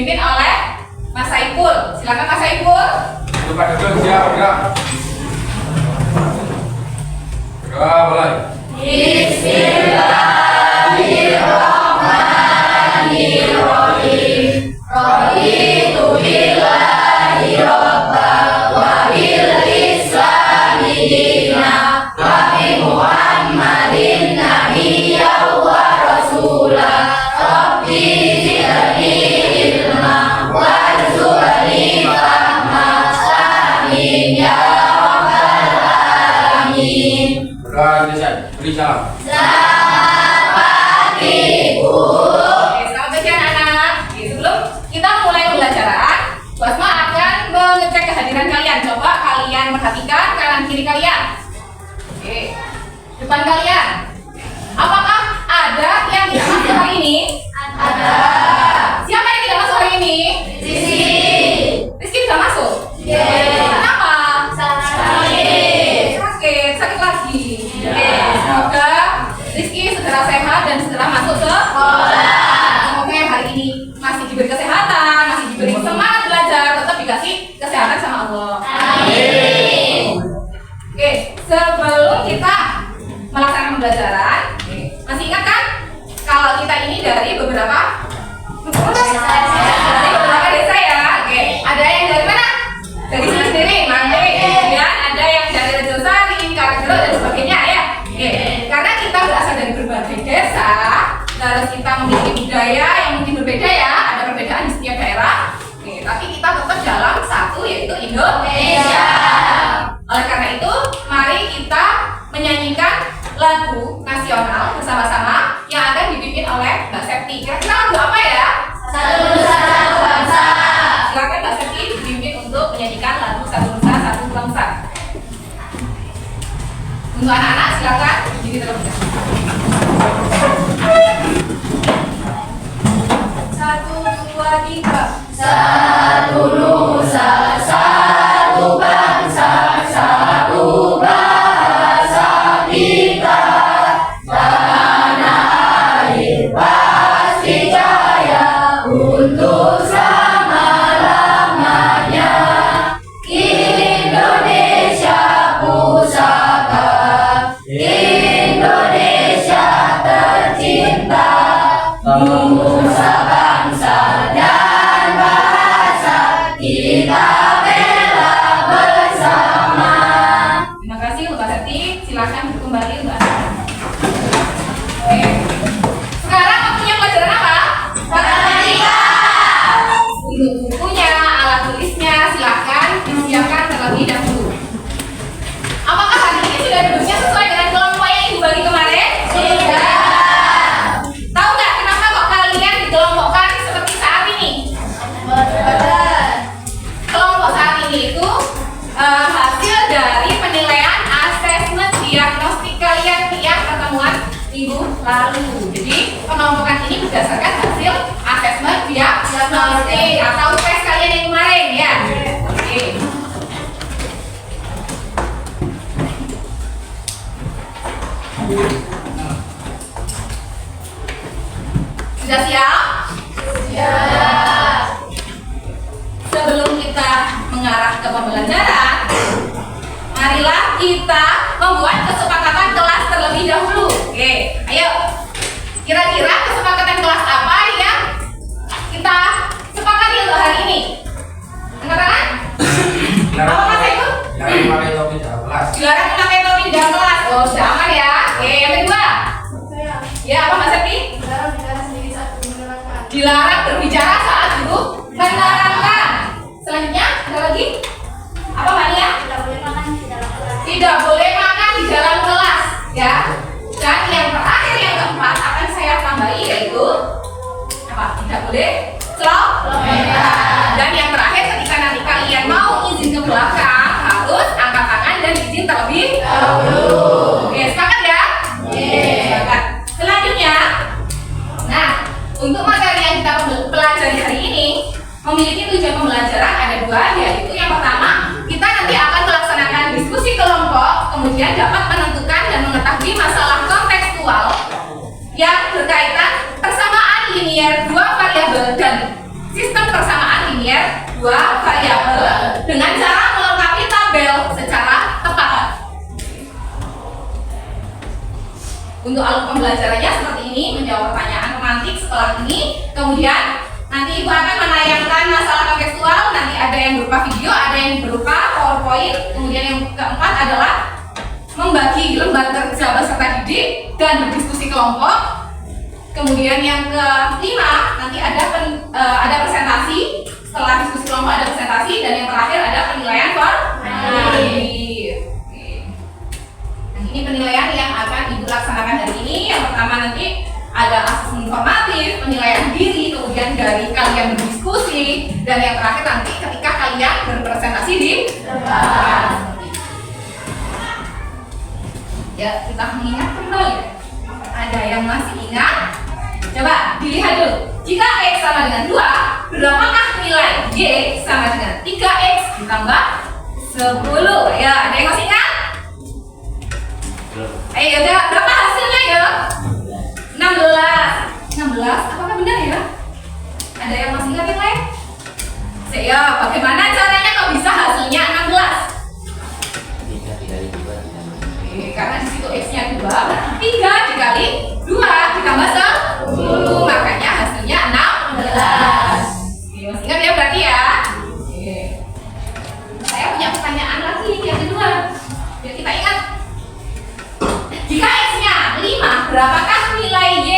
dipimpin oleh Mas Saiful. Silakan Mas Saiful. Coba duduk, siap, gerak. Gerak, mulai. Bismillahirrahmanirrahim. Raditu billahi rabban wa bil islami dinan wa bi Muhammadin nabiyyan wa rasulan. Rabbi zidni ilma warzuqni fahma. Amin ya rabbal alamin. Beri salam. Selamat pagi, Bu. Oke, selamat pagi anak-anak. Oke, sebelum kita mulai pembelajaran, Bu Asma akan mengecek kehadiran kalian. Coba kalian perhatikan kanan kiri kalian. Oke, depan kalian. Apakah ada yang tidak masuk hari ini? Ada. Siapa yang tidak masuk hari ini? Rizky. Rizky bisa masuk? Iya. Kenapa? Sakit. Sakit lagi. Iya. Oke, semoga Rizky segera sehat dan segera masuk ke Sekolah. Semoga yang hari ini masih diberi kesehatan, masih diberi semangat belajar, tetap dikasih kesehatan sama Allah. Amin. Oke, sebelum kita melaksanakan pembelajaran, masih ingat kan kalau kita ini dari beberapa desa ya? Oke, ada yang dari mana? Dari sini sendiri, Mantri. Kemudian ada yang dari Rejosari, Karangdoro dan sebagainya ya. Oke, karena kita berasal dari berbagai desa, terus kita memiliki budaya yang mungkin berbeda ya, ada perbedaan di setiap daerah. Oke, tapi kita tetap dalam satu yaitu Indonesia. Oleh karena itu, mari kita menyanyikan lagu nasional bersama-sama yang akan dipimpin oleh Mbak Septi. Kira-kira lagu apa ya? Satu nusa satu bangsa. Silakan Mbak Septi dipimpin untuk menyanyikan lagu Satu Nusa Satu Bangsa. Untuk anak-anak silakan berdiri terlebih dahulu. Satu, dua, tiga. Satu nusa satu bangsa, satu bahasa kita. Tanah air pasti jaya untuk selama-lamanya. Indonesia pusaka, Indonesia tercinta. Nusa bangsa dan bahasa kita bela bersama. Terima kasih Mbak Septi. Silakan kembali Mbak. Oke. Sekarang waktunya pelajaran apa? Matematika. Untuk bukunya, alat tulisnya silakan disiapkan terlebih dahulu. Apakah hari ini sudah duduknya sesuai dengan kelompok yang Ibu bagi kemarin? Sudah. Tahu nggak kenapa kok kalian dikelompokkan seperti saat ini? Kelompok saat ini itu hasil dari penilaian asesmen diagnostik kalian yang pertemuan minggu lalu. Jadi pengelompokan ini berdasarkan hasil asesmen diagnostik atau tes kalian yang kemarin ya. Oke. Sudah siap? Siap. Sebelum kita mengarah ke pembelajaran, marilah kita membuat kesepakatan kelas terlebih dahulu. Oke, ayo. Kira-kira kesepakatan kelas apa yang kita sepakati untuk hari ini? Angkat tangan. Apa Mas Eko? Jangan pakai topi kelas. Dilarang memakai topi di dalam kelas. Oh, sudah aman ya. Oke, yang kedua. Ya, apa Mas Septi? Dilarang berbicara saat duduk menerangkan. Selanjutnya ada lagi? Apa Mbak Nia? Tidak boleh makan di dalam kelas, ya. Dan yang terakhir yang keempat akan saya tambahi yaitu apa? Tidak boleh celotehan. Dan yang terakhir ketika nanti kalian mau izin ke belakang harus angkat tangan dan izin terlebih dahulu. Oke, sepakat ya? Sepakat. Selanjutnya, nah untuk materi yang kita pelajari hari ini memiliki tujuan pembelajaran ada dua, yaitu yang pertama kita nanti akan melaksanakan diskusi kelompok, kemudian dapat menentukan dan mengetahui masalah kontekstual yang berkaitan persamaan linier dua variabel dan sistem persamaan linier dua variabel dengan cara melengkapi tabel secara tepat. Untuk alur pembelajarannya seperti ini, menjawab pertanyaan pemantik setelah ini. Kemudian nanti Ibu akan menayangkan masalah kontekstual, nanti ada yang berupa video, ada yang berupa PowerPoint. Kemudian yang keempat adalah membagi lembar kerja peserta didik dan berdiskusi kelompok. Kemudian yang kelima nanti ada presentasi. Setelah diskusi kelompok ada presentasi, dan yang terakhir ada penilaian formatif. Ini penilaian yang akan Ibu laksanakan hari ini. Yang pertama nanti ada asesmen formatif, penilaian diri, kemudian dari kalian berdiskusi, dan yang terakhir nanti ketika kalian berpresentasi di depan. Ya, kita mengingat kembali. Ada yang masih ingat? Coba dilihat dulu. Jika X sama dengan 2, berapakah nilai Y sama dengan 3X ditambah 10? Ya, ada yang masih ingat? Ayo, udah berapa hasilnya ya? 16. Apakah benar ya? Ada yang masih ingat yang lain? Ya, bagaimana caranya kok bisa hasilnya 16? Karena di situ X-nya 2, 3 dikali 2 ditambah 10, makanya hasilnya 16. Masih ingat ya berarti ya? Saya punya pertanyaan lagi yang kedua, biar kita ingat. Jika X-nya 5, berapakah nilai Y?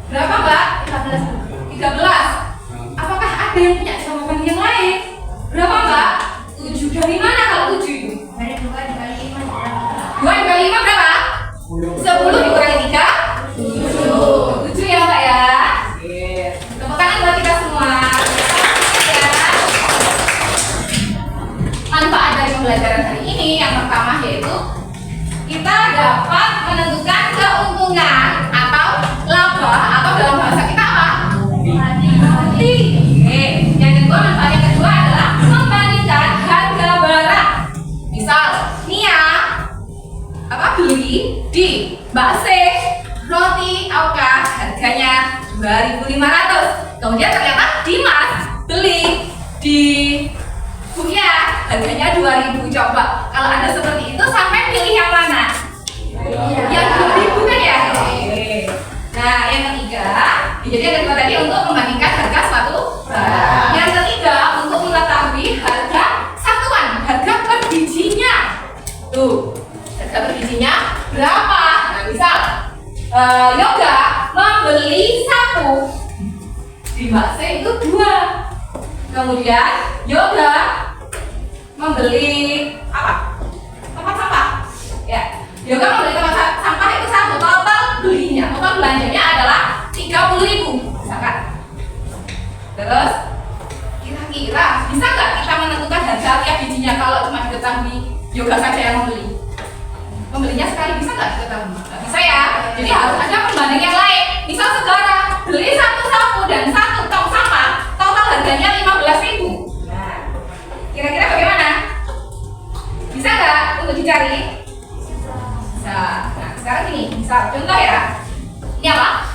Berapa, Mbak? 13. Apakah ada yang punya jawaban yang lain? Berapa, Mbak? 7. Dari mana kalau 7 itu? Dari 2 dikali 5. 2 dikali 5 berapa? 10 dikurangi 3? 7 ya, Mbak ya? Tepuk tangan buat kita semua. Ya. Manfaat dari pembelajaran hari ini yang pertama yaitu kita dapat menentukan keuntungan atau laba, atau dalam bahasa kita apa? Rugi. Yang kedua, manfaat yang kedua adalah membandingkan harga barang. Misal, Nia beli di Mbak C roti Auka harganya 2.500. Kemudian ternyata Dimas beli di Buya harganya 2.000. Coba kalau ada seperti itu, sampai pilih yang mana? Yang 2.000 kan ya? Nah, yang ketiga, jadi yang kedua tadi untuk membandingkan harga suatu barang. Yang ketiga untuk mengetahui harga satuan, harga per bijinya. Tuh, harga per bijinya berapa? Nah, misal Yoga membeli 1, di Mbak C itu 2. Kemudian Yoga membeli apa? Tempat sampah. Ya, Yoga membeli tempat sampah itu 1. Total belinya, total belanjanya adalah 30.000, misalkan. Terus kira-kira bisa nggak kita menentukan harga tiap bijinya kalau cuma diketahui Yoga saja yang membeli? Membelinya sekali bisa nggak diketahui? Nggak bisa ya. Jadi harus ada pembanding yang lain. Misal saudara beli 1 sapu dan 1 tong sampah, total harganya 15.000. Nah, kira-kira bagaimana? Bisa nggak untuk dicari? Bisa. Nah, sekarang gini, misal contoh ya. Ini apa?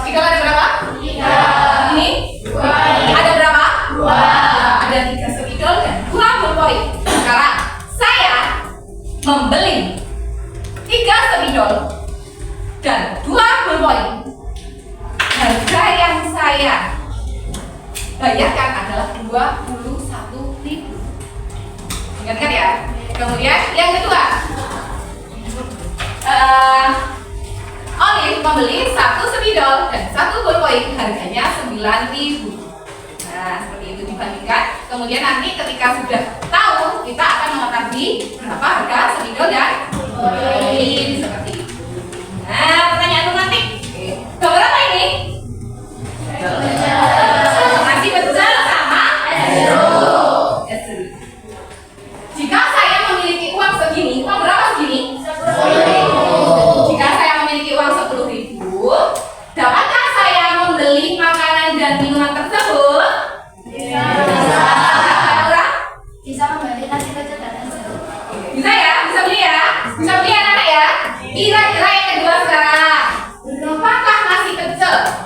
Spidol ada berapa? 3. Ini? 2. Ada berapa? 2. Ada 3 spidol dan 2 ballpoint. Sekarang saya membeli 3 spidol dan 2 ballpoint. Harga yang saya bayarkan adalah 21.000. Ingat-ingat ya. Kemudian yang kedua, Olive membeli 1 spidol dan 1 ballpoint, harganya 9.000. Nah, seperti itu dibandingkan. Kemudian nanti ketika sudah tahu, kita akan mengetahui berapa harga spidol dan ballpoint, seperti itu. Nah, pertanyaan pemantik. Gambar apa ini? Masih betul sama Esru. Jika saya memiliki uang segini, uang berapa segini? 10.000. Jika saya memiliki uang 10.000, dapatkah saya membeli makanan dan minuman tersebut? Bisa membeli nasi kecil dan es jeruk. Bisa ya? Bisa beli ya? Bisa beli anak-anak ya? Kira-kira yang kedua sekarang, berapakah nasi kecil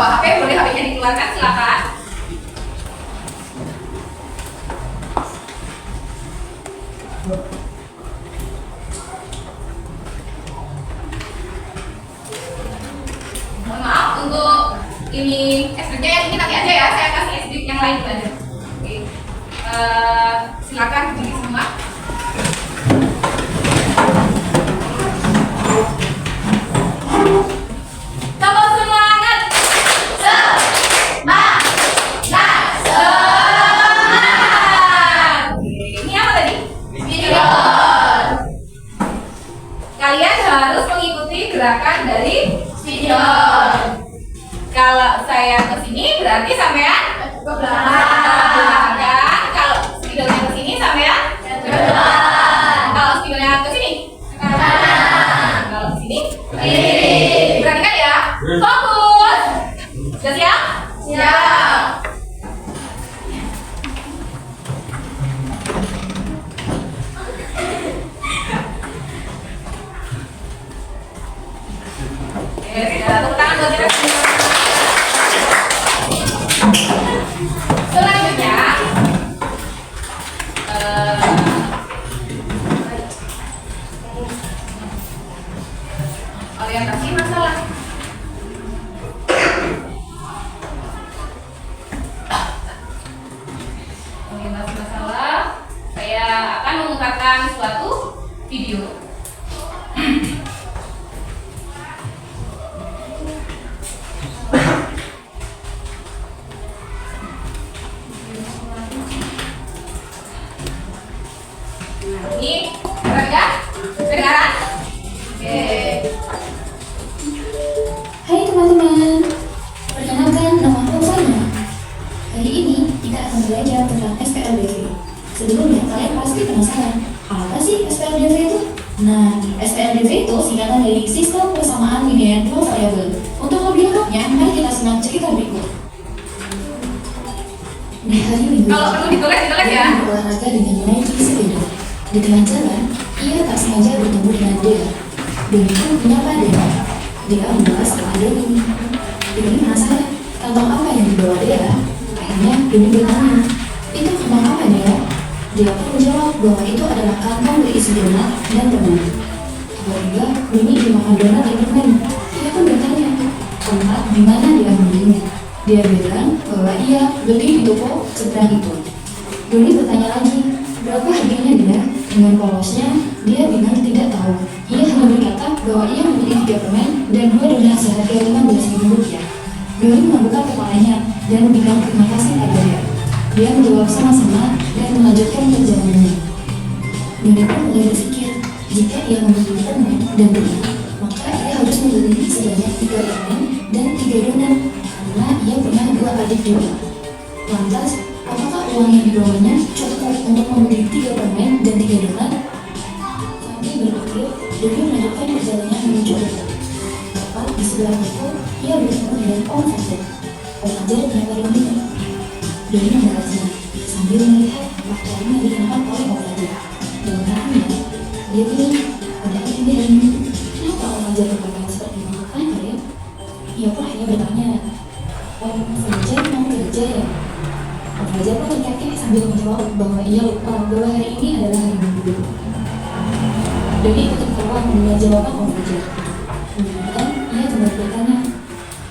bawa HP, boleh HP-nya dikeluarkan, silakan. Mohon maaf untuk ini SD-nya yang ini nanti aja ya, saya kasih SD yang lain aja. Oke. Silakan berdiri semua. Tepuk semangat. Semangat. Semangat. Ini apa tadi? Video. Kalian harus mengikuti gerakan dari video. Kalau saya ke sini berarti sampean ke belakang. Kalau videonya ke sini sampean ke depan. Kalau videonya ke sini ke kanan. Kalau ke sini kiri. Berani kan ya? Fokus. Sudah siap? Siap. Tepuk tangan buat kita semua. Selanjutnya orientasi masalah. Orientasi masalah. Saya akan mengungkapkan suatu video. Ini keren ya? Kedengaran? Oke. Hai teman-teman, perkenalkan nama aku Fanya. Hari ini kita akan belajar tentang SPLDV. Sebelumnya kalian pasti penasaran, apa sih SPLDV itu? Nah, SPLDV itu singkatan dari Sistem Persamaan Linear Dua Variabel. Untuk lebih lengkapnya, mari kita simak cerita berikut. Di hari Minggu, Kalau perlu ditulis ya. berolahraga dengan menaiki sepeda. Di tengah jalan, ia tak sengaja bertemu dengan Dea. Doni pun menyapa Dea. Dea membahas tentang Doni. Doni penasaran tentang apa yang dibawa Dea. Akhirnya Doni bertanya, itu tentang apa Dea? Dea pun menjawab bahwa itu adalah kantong berisi donat dan permen. Tiba-tiba Doni ingin makan donat dan permen. Ia pun bertanya, tempat di mana dia membelinya? Dia bilang bahwa ia beli di toko seberang itu. Doni bertanya lagi, berapa harganya Dea? Dengan polosnya, dia bilang tidak tahu. Ia hanya berkata bahwa ia membeli 3 permen dan 2 donat seharga Rp15.000. Doni membuka kepalanya dan bilang terima kasih pada Dea. Dia menjawab sama-sama dan melanjutkan perjalanannya. Doni pun mulai berpikir, jika ia membeli permen dan donat, maka ia harus membeli sebanyak 3 permen dan 3 donat, karena ia punya 2 adik juga. Lantas, apakah uang yang dibawanya cukup untuk membeli 3 permen dan 3 donat? Sambil berpikir, Doni melanjutkan perjalanan menuju kota. Tepat di sebelah itu, ia bertemu dengan Om Fajar. Om Fajar menyapa Doni. Doni membalasnya sambil melihat pakaian yang dikenakan oleh Om Fajar. Dalam hatinya, dia bilang, ada ini hari ini. Kenapa Om Fajar berpakaian seperti itu? Kenapa ya? Ia pun hanya bertanya, Om Fajar mau kerja ya? Om Fajar pun terkekeh sambil menjawab bahwa ia lupa bahwa hari ini adalah hari Minggu. Doni ikut tertawa mendengar jawaban Om Fajar. Kemudian ia kembali bertanya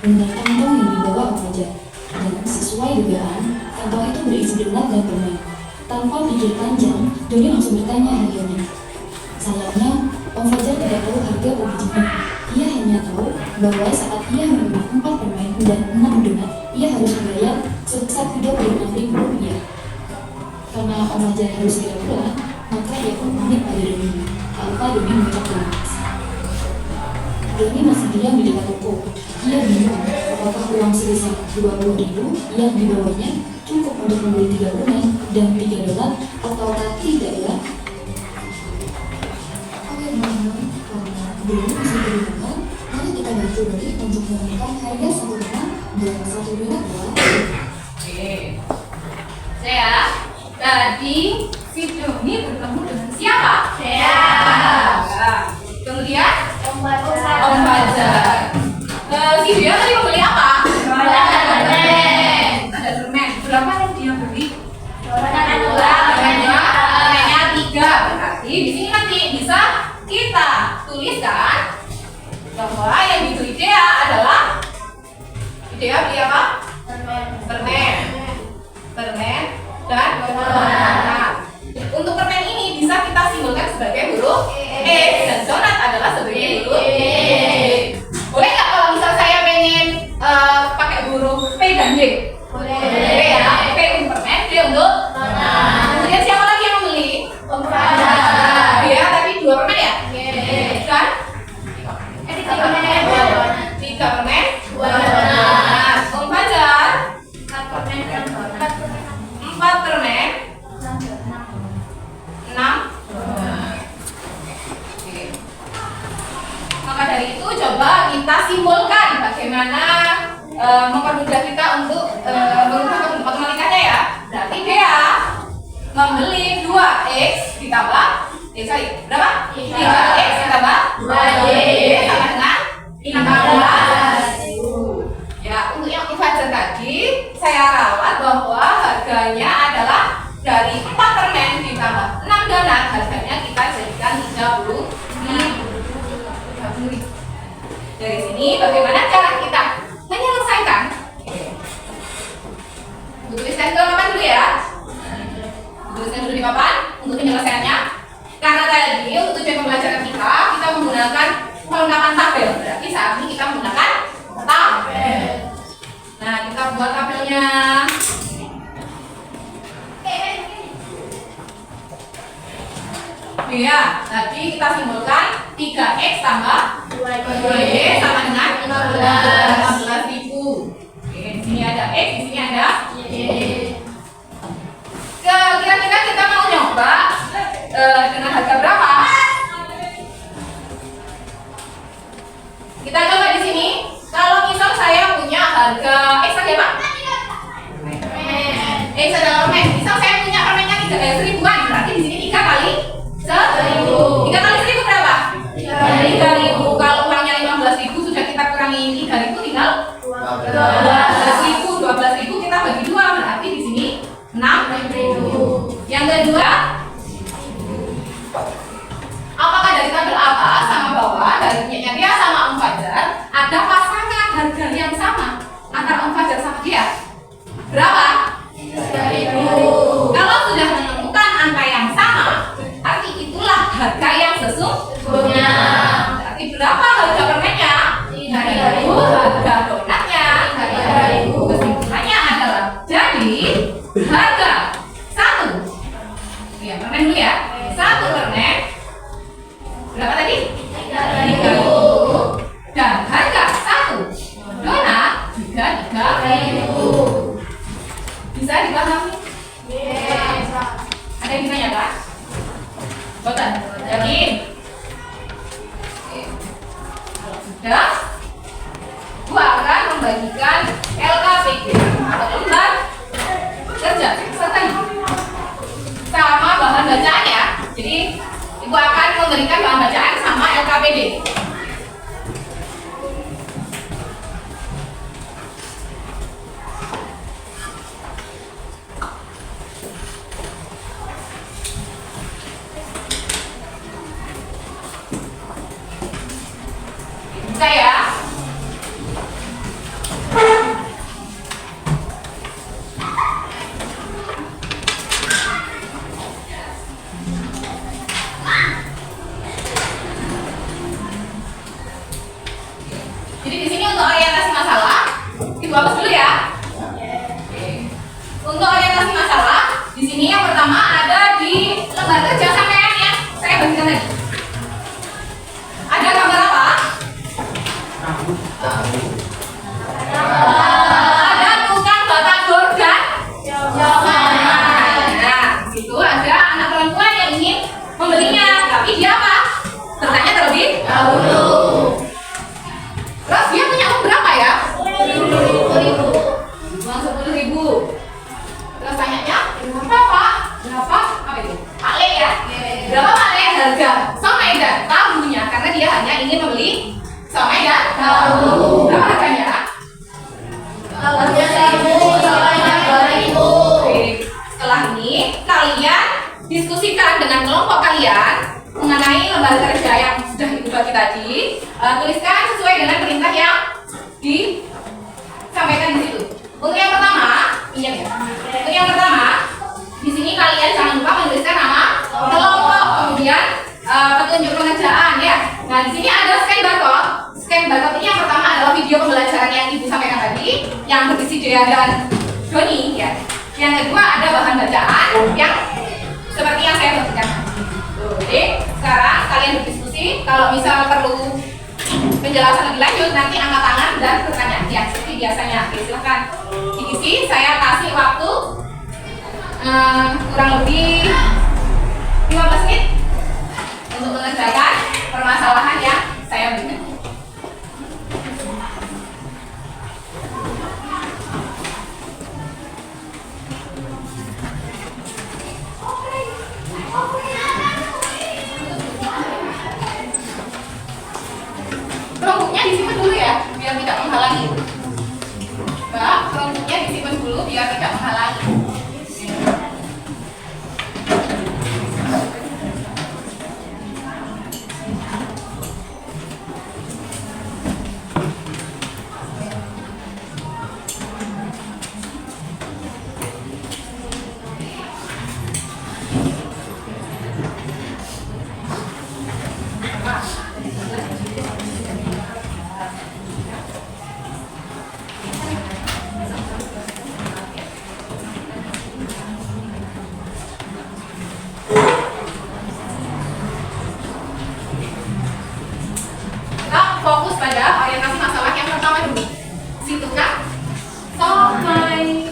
mengenai kantong yang dibawa Om Fajar. Dan sesuai dugaan, kantong itu berisi donat dan permen. Tanpa pikir panjang, Doni langsung bertanya harganya. Sayangnya, Om Fajar tidak tahu harga original. Ia hanya tahu bahwa saat ia membeli 4 permen dan 6 donat, ia harus membayar sebesar Rp36.000. Karena Om Fajar harus segera pulang, maka ia pun pamit pada Doni. Tanpa Doni mengucap terima kasih. Doni masih diam di dekat toko. Ia bingung apakah uang sebesar Rp20.000 yang dibawanya cukup untuk membeli 3 permen dan 3 donat ataukah tidak ya? Oke teman-teman, karena Doni masih kebingungan, mari kita bantu Doni untuk menemukan harga 1 donat dan 1 donat ya. Oke. Saya tadi si Doni bertemu dengan siapa? Saya. Kemudian Om Fajar. Si Dea tadi membeli apa? tuliskan bahwa yang dibeli Dea adalah Dea beli apa? Permen dan donat. Untuk permen ini bisa kita simbolkan sebagai huruf E dan donat adalah sebagai huruf E. Boleh nggak kalau misal saya pengen pakai huruf P dan D? Boleh ya. P untuk permen, D untuk donat. Kemudian siapa lagi yang membeli? Ya, tapi 2 permen ya? Dan 3 permen, 2 donat. Om Fajar 4 permen, 6. Maka dari itu coba kita simbolkan bagaimana mempermudah kita untuk mengubah matematikanya ya. Berarti Dea membeli 2x ditambah berapa? 3x ditambah 2y sama dengan 15. Ya, untuk yang Fajar tadi saya ralat bahwa harganya adalah dari 4 permen ditambah 6 donat, harganya kita jadikan 30.000. Dari sini bagaimana cara kita menyelesaikan? Tuliskan ke papan dulu ya. Tuliskan dulu di papan untuk penyelesaiannya. Karena tadi untuk tujuan pembelajaran kita menggunakan perlengkapan tabel. Berarti saat ini kita menggunakan tabel. Nah, kita buat tabelnya. Ya, tadi kita simbolkan 3x tambah 2y sama dengan 15.000. Oke, di sini ada x, di sini ada y. Kira-kira kita mau nyoba dengan harga berapa? Kita coba di sini. Kalau misal saya punya harga x tadi apa? X adalah permen. Misal saya punya permennya 1.000-an, berarti di sini 3 kali 1.000. 3 kali 1.000 berapa? 3.000. Kalau uangnya 15.000 sudah kita kurangi 3.000 tinggal 12.000. 12.000 kita bagi 2 berarti di sini 6.000. Yang kedua, apakah dari tabel atas sama bawah dari punyanya dia sama Om Fajar ada pasangan harga yang sama antara Om Fajar sama dia? Berapa? 3.000. Kalau sudah menemukan angka yang sama, arti itulah harga yang sesungguhnya. Berarti berapa harga permennya? 3.000. Harga donatnya 3.000. Kesimpulannya adalah jadi harga 1 ya permen dulu ya. 1 permen berapa tadi? 3.000. Dan harga 1 donat juga 3.000. Bisa dipahami? Ada yang ditanyakan? Boten? Yakin? Kalau sudah, gua akan membagikan LKPD atau lembar kerja selesai sama bahan bacaan ya. Jadi ibu akan memberikan bahan bacaan sama LKPD. Bisa ya? Jadi di sini untuk orientasi masalah, ibu hapus dulu ya. Untuk orientasi masalah, di sini yang pertama ada di lembar kerja sampean ya. Saya bagikan lagi. Ada gambar apa? Ada tukang batagor dan joman. Nah, situ ada anak perempuan yang ingin membelinya, tapi dia apa? Bertanya terlebih dahulu. Terus dia punya uang berapa ya? 10.000. Uang 10.000. Terus tanyanya, berapa Pak? Berapa? Apa itu? Pak Le ya? Berapa Pak Le harga somai dan tahunya? Karena dia hanya ingin membeli somai dan tahu. Berapa harganya? 1.000. Somainya 2.000. Setelah ini kalian diskusikan dengan kelompok kalian mengenai lembar kerja yang sudah ibu bagi bagi tadi, tuliskan sesuai dengan perintah yang disampaikan di situ. Untuk yang pertama, iya ya. Untuk yang pertama, di sini kalian jangan lupa menuliskan nama kelompok, kemudian petunjuk pengerjaan ya. Nah, di sini ada scan barcode. Scan barcode ini yang pertama adalah video pembelajaran yang ibu sampaikan tadi, yang berisi Dea dan Doni ya. Yang kedua ada bahan bacaan yang seperti yang saya bagikan. Oke, sekarang kalian berdiskusi. Kalau misal perlu penjelasan lebih lanjut, nanti angkat tangan dan bertanya ya seperti biasanya. Oke, silahkan diisi. Saya kasih waktu kurang lebih 15 menit untuk mengerjakan permasalahan yang saya berikan. Perunggunya disimpan dulu ya, biar tidak menghalangi. Mbak, perunggunya disimpan dulu biar tidak menghalangi. Fokus pada orientasi masalah yang pertama dulu. Situ kan? Sampai.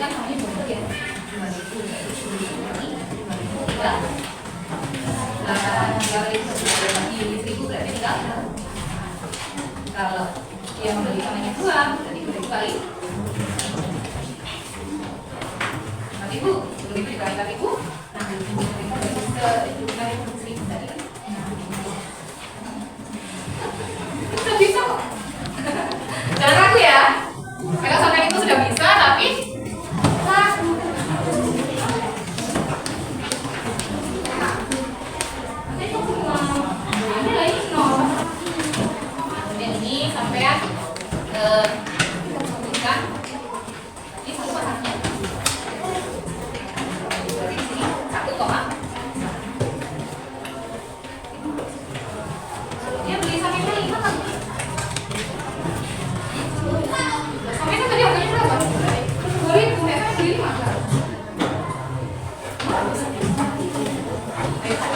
kan kami bentuk ya 3.000 berarti tinggal kalau dia membeli samanya 2 berarti 2.000 kali 4.000 2.000 dikali 4.000 sudah bisa kok. Jangan ragu ya. Kalau sampai itu sudah bisa, tapi ragu. Ini sampean bukan ini satu pasangnya. Satu koma. Dia beli sampai 5 kan? Sampai kan tadi harganya berapa? 2.000, saya kan beli 5 kan?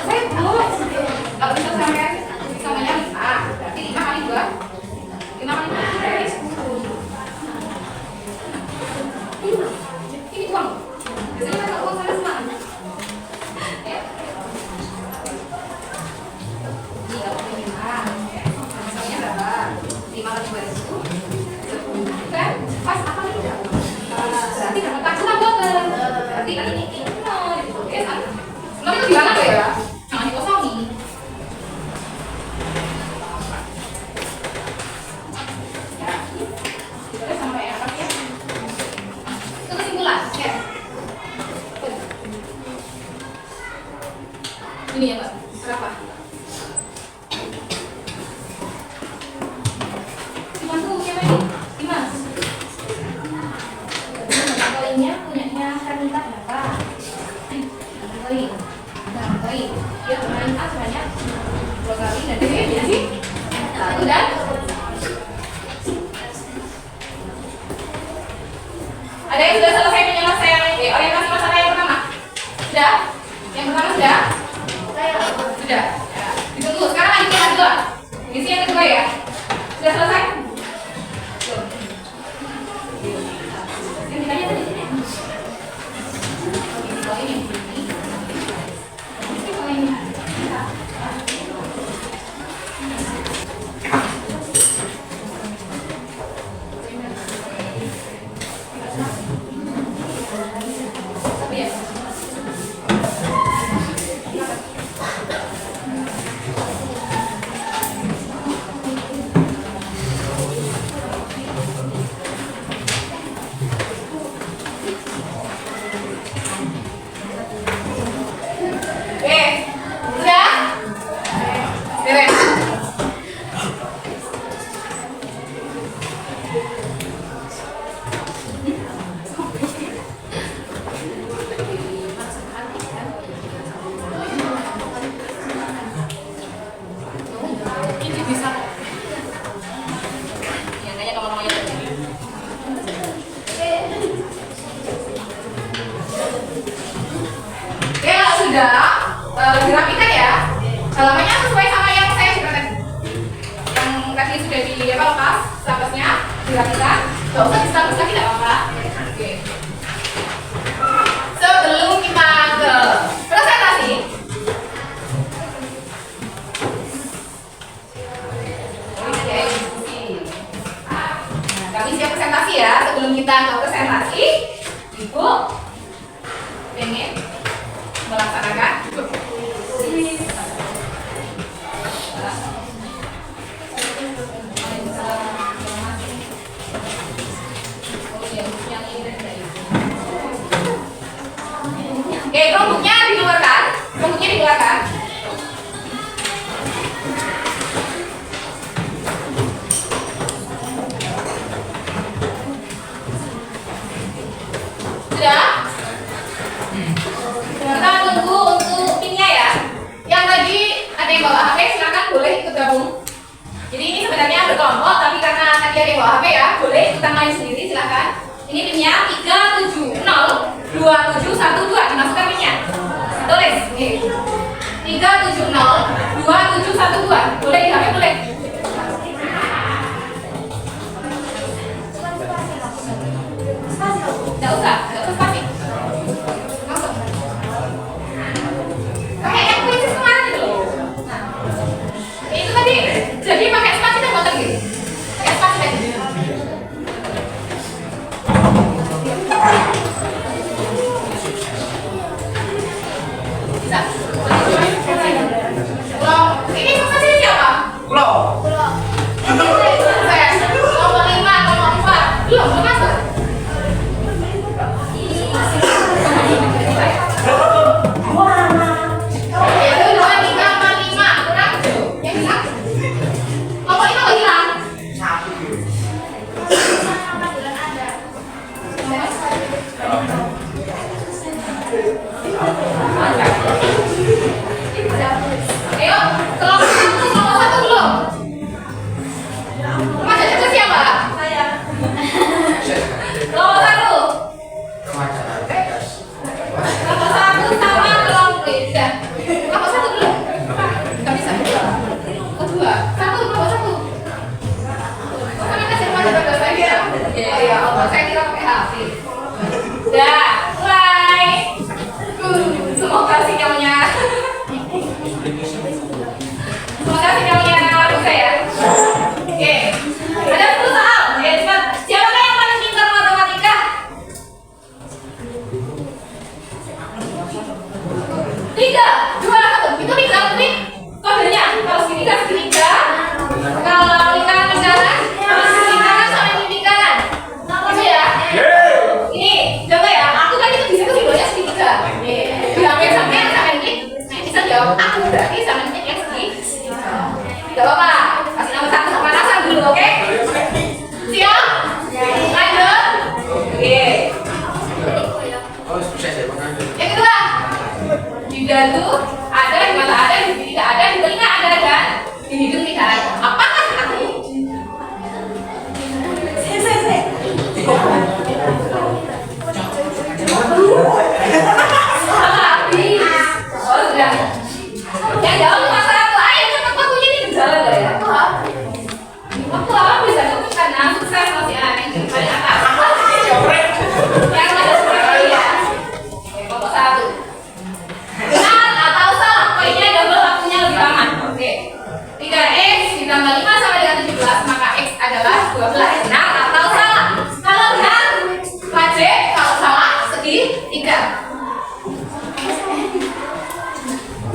Saya kalau bisa sampai samanya 5, berarti 5 kali 2 5 kali 2 berarti 10. Ini uang. Biasanya kan uang saya semua. Ya. Ini kalau 5, misalnya berapa? 5 kali 2.000 10 kan? Pas apa tidak? Berarti dapat takutan dokter. Berarti kan ini ya kan? Sebenarnya itu gimana tuh ya? Jangan dikosongi. Ya, kita sampai apa ya? Itu kesimpulan, ya. Ini ya Mbak, berapa? Dibantu siapa ini? Dimas. Koinnya punyanya Kanita berapa? Koin. Nah, koin. Dia bermain A sebanyak 2 kali dan dia ya sih? Satu dan ada yang sudah selesai penyelesaian orientasi masalah yang pertama? Sudah? Yang pertama sudah? Sudah. Ya. Ditunggu. Sekarang lanjut yang kedua. Isi yang kedua ya. Sudah selesai? Belum. Yang ditanya tadi. Oh, ini. Oh, ini. Tapi ya. Sudah? Beres. Ini bisa. Ya, kayaknya nomor-nomornya tadi. Oke, kalau sudah dirapikan ya. Halamannya sesuai sama yang saya sudah tadi. Yang tadi sudah lepas statusnya dirapikan. Gak usah di status lagi, tidak apa-apa. Oke. Sebelum kita ke presentasi, kami siap presentasi ya. Sebelum kita ke presentasi, Ibu pengen melaksanakan oke, kelompoknya dikeluarkan. Kelompoknya dikeluarkan. Sudah? Kita tunggu untuk pinnya ya. Yang tadi ada yang bawa HP, silakan boleh ikut gabung. Jadi ini sebenarnya berkelompok, tapi karena tadi ada yang bawa HP ya, boleh ikutan main sendiri, silakan. Ini pinnya 3702712, dimasukkan pinnya. Tulis. Nih. 3702712. Boleh di HP, boleh. Tidak usah. Ya Allah, saya kira pakai HP. Udah, mulai. Semoga sinyalnya. Semoga sinyalnya bisa ya. Oke, ada 10 soal. Oke, cepat. Siapa yang paling pintar matematika? 3, 2, 1. Itu tinggal klik kodenya. Kalau segitiga, segitiga. Kalau lingkaran lingkaran, kalau lingkaran sama lingkaran. Itu ya. Ini, coba ya. Aku kan itu bisa tuh simbolnya segitiga. Sampai sama ini. Bisa jawab aku berarti sama ini yang segitiga. Gak apa-apa. Kasih nomor 1 pemanasan dulu, oke? Siap? Lanjut. Oke. Oh, sukses ya, makanya. Yang kedua, di dagu ada, di mata ada, di bibir tidak ada, di telinga ada, dan di hidung tidak ada. Apakah aku? Habis. Oh sudah. Yang jawab cuma 1. Ayo cepat waktunya ini berjalan loh ya. Aku habis aku karena sukses masih ada yang paling atas. Yang ada seperti ya. Kelompok 1. Benar atau salah? Poinnya double, waktunya lebih lama. Oke. 3x ditambah 5 sama dengan 17, maka x adalah 12. Benar atau salah? Kalau benar, waj. Kalau salah, segitiga.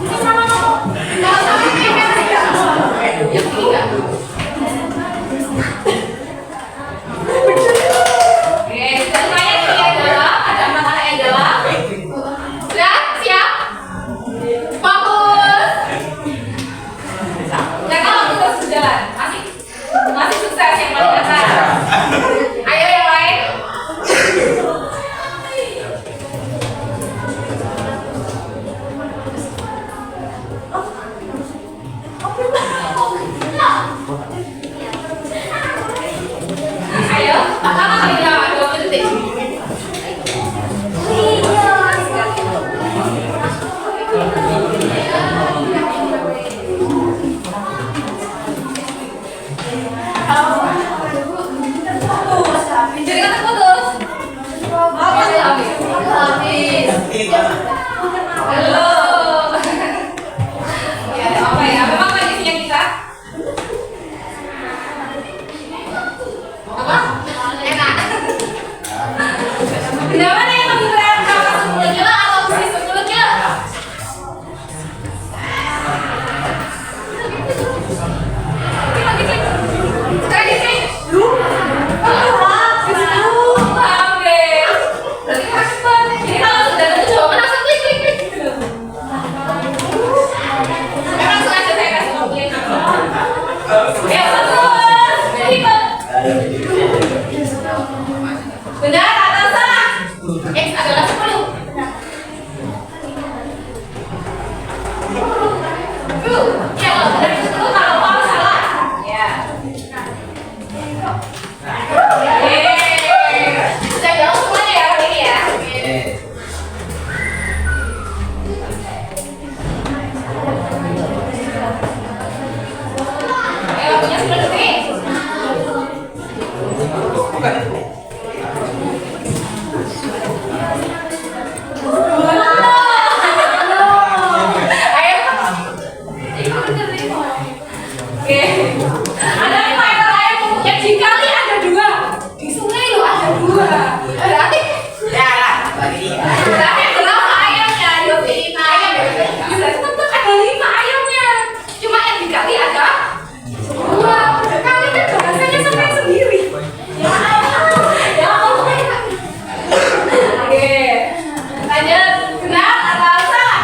Kalau salah, segitiga. Yang ketiga. Oke, semuanya yang dalam, ada 4 anak yang dalam. Sudah siap? Fokus. Nah kalau terus berjalan, masih sukses yang paling atas. Ayo yang lain. Ayo, pertama kali jawab 20 detik. Jadi kata putus. Habis. Halo. Ya, apa ya? Memang kondisinya kita. Apa? Enak. Benda mana yang lebih berat? Kakak sepulutnya atau si sepulutnya? Sekarang di sini. Jadi kalau sudah ada jawaban langsung klik. Sekarang langsung aja saya kasih komplain. Ya bagus. Ikut. Benar atau salah? X adalah 10. Ya kalau benar itu 10, kalau salah. Ya. Saya jawab semuanya ya kali ini ya. Ayo punya 10 detik. Ayo. Oke. Ada 5 ekor ayam yang dikali ada 2. Di sungai lo ada 2. Berarti berarti berapa ayamnya? 25 ayam ya. Berarti tetap ada 5 ayamnya. Cuma yang dikali ada 2. Kali kan bahasanya sampai sendiri. Ya Allah. Oke. Lanjut. Benar atau salah?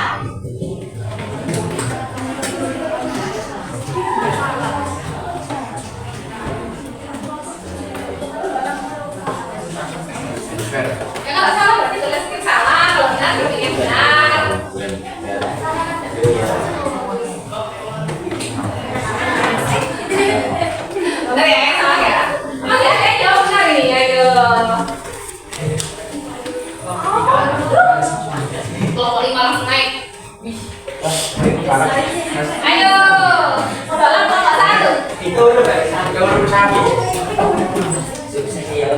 Ya kalau salah berarti tulis skip salah, kalau benar berarti yang benar. Benar ya, yang salah ya. Masih ada yang jawab benar ini, ayo. Kelompok 5 langsung naik. Ayo. Dalam kelompok 1. Itu udah baik. Kalau bersama. Sukses ya,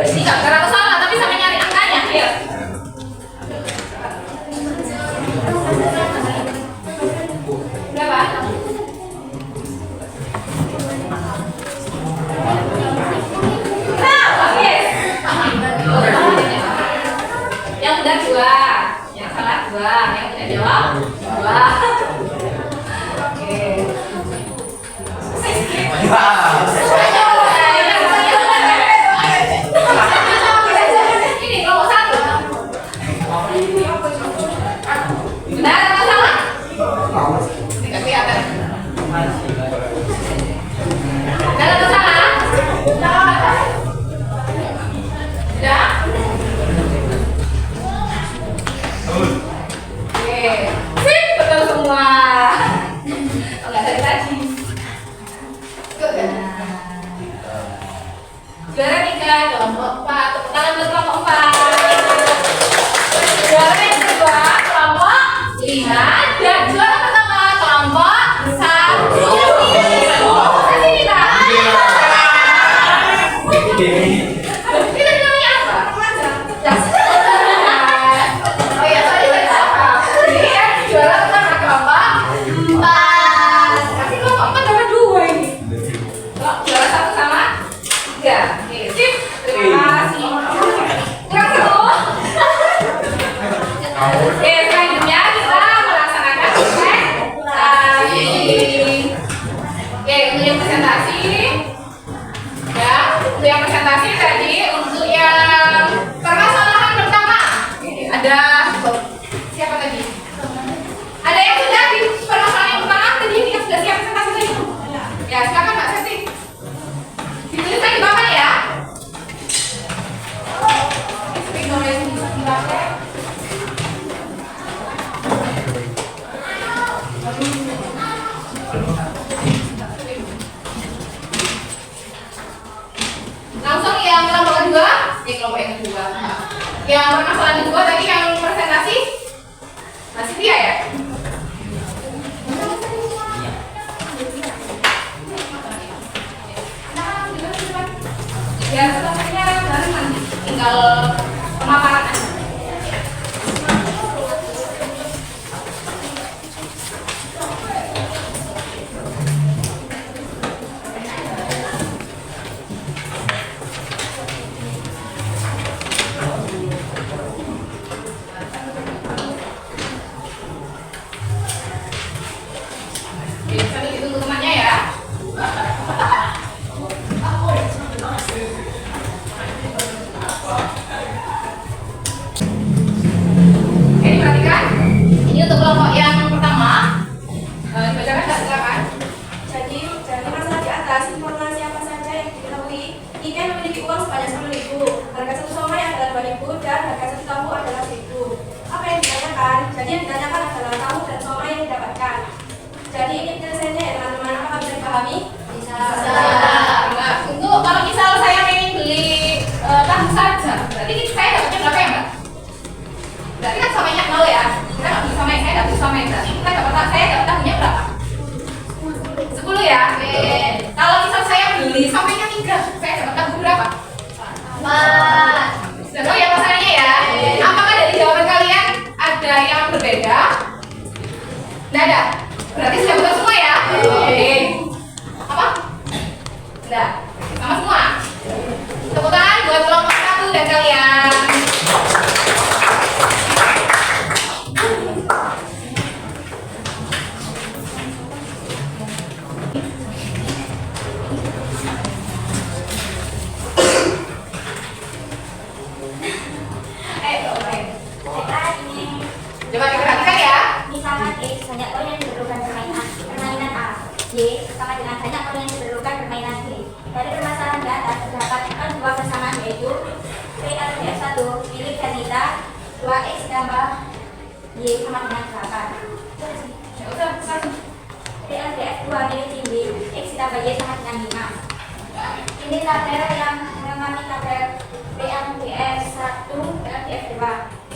Langsung yang kelompok kedua, kelompok yang kedua. Yang permasalahan kedua tadi yang presentasi masih dia ya? Ya setelahnya barengan, tinggal pemaparan aja. Sambil ditunggu temannya ya. Oke, diperhatikan. Ini untuk kelompok yang pertama. Dibacakan nggak, silakan. Jadi, dari masalah di atas, informasi apa saja yang diketahui, Niken memiliki uang sebanyak 10.000, harga satu somai adalah 2.000, dan harga satu tahu adalah 1.000. Apa yang ditanyakan? Jadi yang ditanyakan adalah tahu dan somai yang didapatkan. Jadi ini penyelesaiannya ya teman-teman, apakah bisa dipahami? Bisa. Nah, untuk kalau misal saya ingin beli tahu saja, berarti saya dapatnya berapa ya, Mbak? Berarti kan somainya 0 ya. Kita nggak beli somai, saya nggak beli somai. Berarti saya dapat tahunya berapa? 10 ya. Oke. Kalau misal saya beli somainya 3, saya dapat tahu berapa? 4. Sudah tahu ya masalahnya ya? Apakah dari jawaban kalian ada yang berbeda? Nggak ada. Berarti sudah betul semua ya? Oke. Apa? Enggak. Sama semua. Tepuk tangan buat kelompok 1 dan kalian. Ayo, coba. Coba diperhatikan ya. Misalkan X banyak koin yang diperlukan permainan A, Y sama dengan banyak koin yang diperlukan permainan B. Dari permasalahan di atas terdapatkan dua persamaan yaitu PLDF1 milik Danita 2X tambah Y sama dengan 8. Ya udah, langsung. PLDF2 milik Cindy X tambah Y sama dengan 5. Ini tabel yang mengalami tabel PLDF1 PLDF2.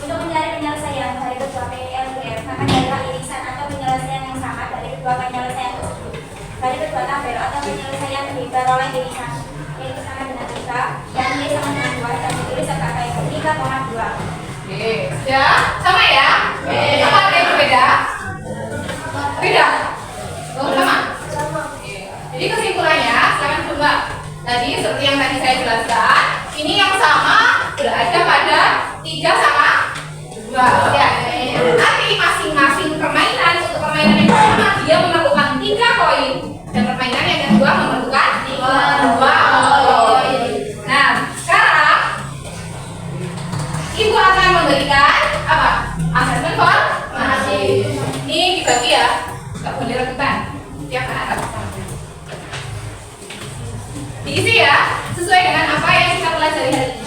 Untuk mencari penyelesaian dari kedua PLDF, maka carilah irisan atau penyelesaian yang sama dari kedua penyelesaian tersebut. Dari kedua tabel atau penyelesaian diperoleh irisan X sama dengan 3 dan Y sama dengan 2 dan ditulis sebagai 3,2. Oke, sudah sama ya? Apa ada yang berbeda? Beda? Oh, sama? Jadi kesimpulannya, silakan coba. Tadi seperti yang tadi saya jelaskan, ini yang sama berada pada 3 sama 2. Ya. Nanti masing-masing permainan, untuk permainan yang pertama dia memerlukan 3 koin dan permainan yang kedua memerlukan 2 koin. Nah, sekarang Ibu akan memberikan apa? Asesmen formasi. Ini dibagi ya, nggak boleh rebutan. Tiap anak dapat sama. Diisi ya, sesuai dengan apa yang kita pelajari hari ini.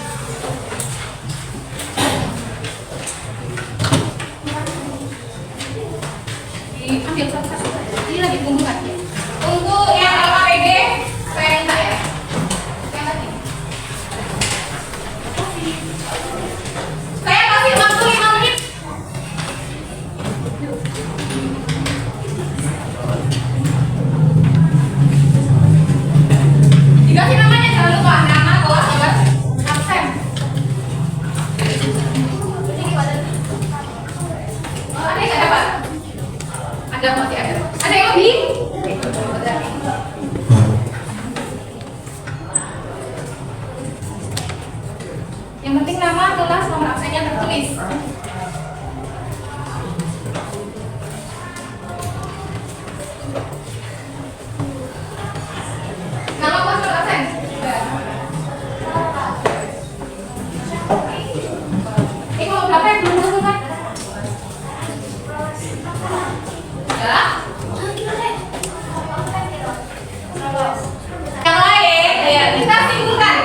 Diambil satu-satu. Ini lagi kumpulkan. Untuk yang LKPD, saya minta ya. Yang tadi. Saya kasih waktu 5 menit. Dikasih namanya, jangan lupa nama, kelas, kelas, absen. Oh, ada yang nggak dapat? Ada, masih ada. Ada yang lebih? Ada. Yang penting nama, kelas, nomor absennya tertulis. Nama, kelas, nomor absen. Kalau berapa yang belum tentukan? Ya. Yang lain, ya kita simpulkan.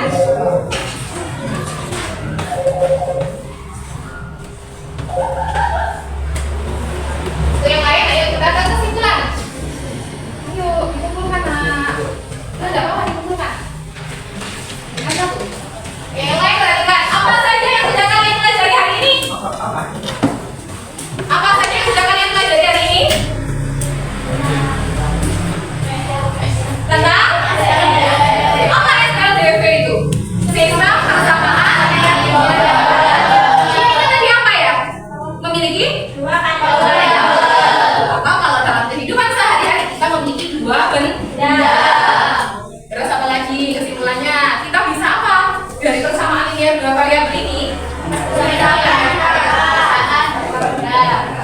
memiliki?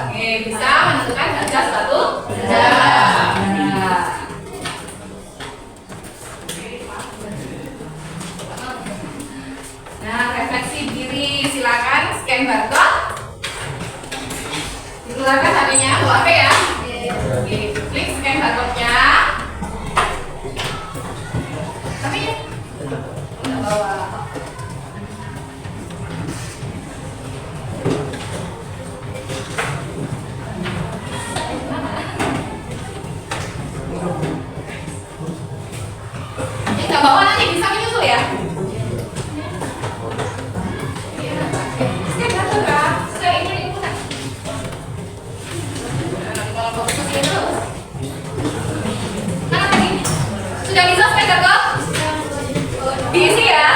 Oke, bisa menentukan harga suatu benda. Nah, refleksi diri, silakan scan barcode. Dikeluarkan HP-nya, bawa HP ya. Oke, klik scan barcode-nya. Tapi nggak bawa. Nggak bawa nanti bisa menyusul ya. Scan barcode Kak. Sudah ini putar. Kalau bawa ke sini terus. Mana tadi? Sudah bisa scan barcode? Diisi ya.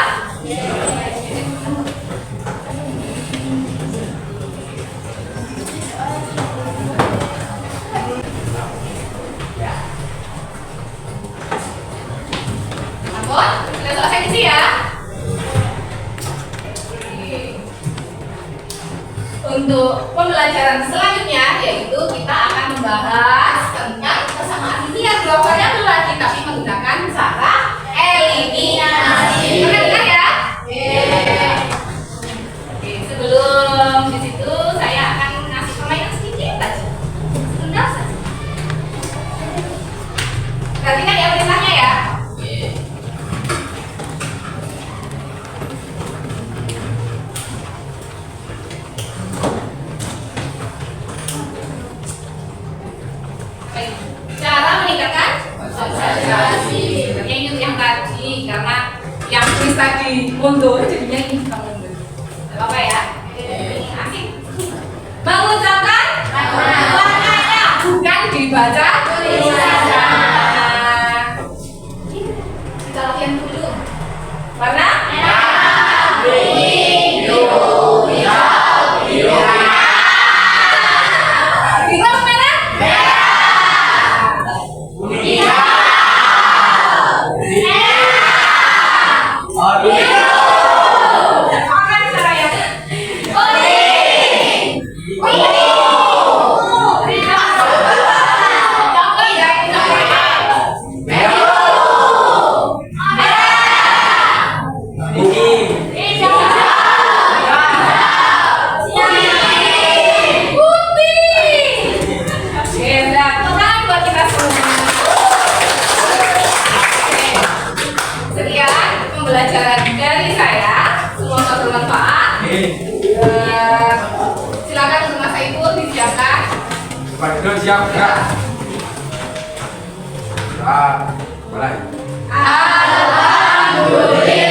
Ampun, sudah selesai diisi ya. Oke. Untuk pembelajaran selanjutnya yaitu kita akan membahas tentang kesamaan linear blokernya itu lagi tapi menggunakan cara eliminasi. Benar ya? Oke, sebelum di situ saya akan ngasih permainan sedikit aja. Sebentar saja. Perhatikan ya perintahnya ya. Cara meningkatkan konsentrasi. Sebenarnya ini yang tadi karena yang tulis tadi mundur jadinya ini kita mundur. Gak apa-apa ya. Asik. Mengucapkan warnanya bukan dibaca tulisannya. Kita latihan dulu. Warna merah, biru, hijau, biru. Biru apa merah? Pembelajaran dari saya, semoga bermanfaat. Silakan untuk Mas Saiful disiapkan. Siap, Kak. Mulai. Alhamdulillah.